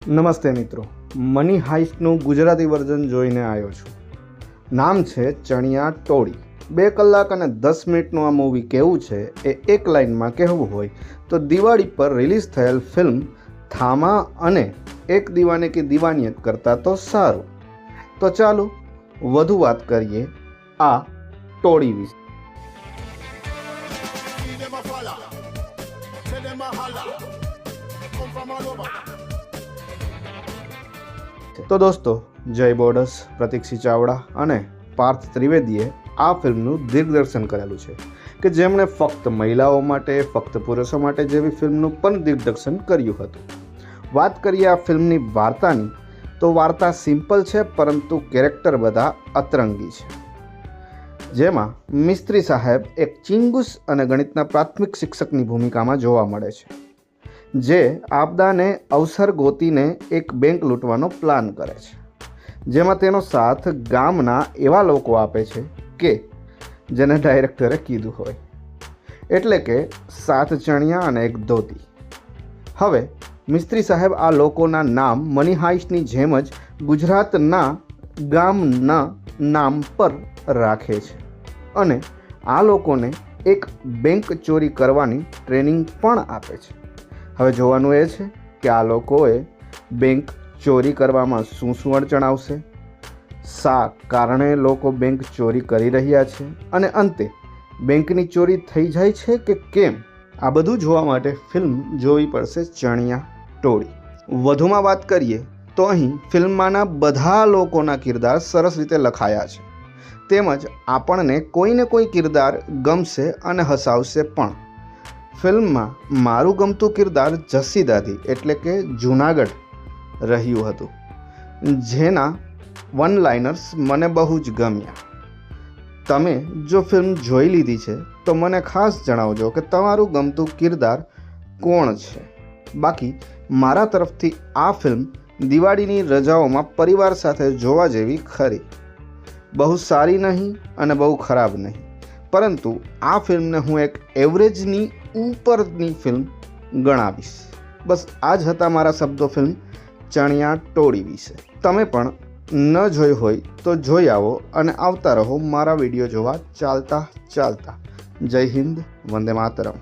નમસ્તે મિત્રો, money હાઇસ્ટનું Gujarati version જોઈને આવ્યો છું. નામ છે ચણિયા ટોળી. 2 કલાક અને 10 મિનિટનું આ મૂવી કેવું છે એ એક લાઇનમાં કહેવું હોય તો દિવાળી પર રિલીઝ થયેલ ફિલ્મ થામા અને એક દીવાને કી દીવાનિયત કરતાં તો સારું. તો ચાલો વધુ વાત કરીએ આ ટોળી વિશે. તો દોસ્તો, જય બોર્ડર્સ, પ્રતીક્ષિત ચાવડા અને પાર્થ ત્રિવેદીએ આ ફિલ્મનું દિગ્દર્શન કરેલું છે કે જેમણે ફક્ત મહિલાઓ માટે, ફક્ત પુરુષો માટે જેવી ફિલ્મનું પણ દિગ્દર્શન કર્યું હતું. વાત કરીએ આ ફિલ્મની વાર્તાની, તો વાર્તા સિમ્પલ છે પરંતુ કેરેક્ટર બધા અતરંગી છે. જેમાં મિસ્ત્રી સાહેબ એક ચિંગુસ અને ગણિતના પ્રાથમિક શિક્ષકની ભૂમિકામાં જોવા મળે છે, જે આપદાને અવસર ગોતીને એક બેંક લૂંટવાનો પ્લાન કરે છે, જેમાં તેનો સાથ ગામના એવા લોકો આપે છે કે જેને ડાયરેક્ટરે કીધું હોય, એટલે કે 7 ચણિયા અને એક ધોતી. હવે મિસ્ત્રી સાહેબ આ લોકોના નામ મની હાઇસ્ટની જેમ જ ગુજરાતના ગામના નામ પર રાખે છે અને આ લોકોને એક બેંક ચોરી કરવાની ટ્રેનિંગ પણ આપે છે. હવે જોવાનું એ છે કે આ લોકોએ બેંક ચોરી કરવામાં શું અડચણ આવશે, શા કારણે લોકો બેંક ચોરી કરી રહ્યા છે અને અંતે બેંકની ચોરી થઈ જાય છે કે કેમ, આ બધું જોવા માટે ફિલ્મ જોવી પડશે ચણિયા ટોળી. વધુમાં વાત કરીએ તો અહીં ફિલ્મમાંના બધા લોકોના કિરદાર સરસ રીતે લખાયા છે, તેમજ આપણને કોઈને કોઈ કિરદાર ગમશે અને હસાવશે પણ. ફિલ્મમાં મારું ગમતું કિરદાર જસ્સી દાદી એટલે કે જૂનાગઢ રહ્યું હતું, જેના વન લાઇનર્સ મને બહુ જ ગમ્યા. તમે જો ફિલ્મ જોઈ લીધી છે તો મને ખાસ જણાવજો કે તમારું ગમતું કિરદાર કોણ છે. બાકી મારા તરફથી આ ફિલ્મ દિવાળીની રજાઓમાં પરિવાર સાથે જોવા જેવી ખરી. બહુ સારી નહીં અને બહુ ખરાબ નહીં, પરંતુ આ ફિલ્મને હું એક એવરેજની ઉપરની ફિલ્મ ગણાવીશ. બસ આ જ હતા મારા શબ્દો ફિલ્મ ચણિયા ટોળી વિશે. તમે પણ ન જોઈ હોય તો જોઈ આવો અને આવતા રહો મારા વિડીયો જોવા ચાલતા. જય હિન્દ, વંદે માતરમ.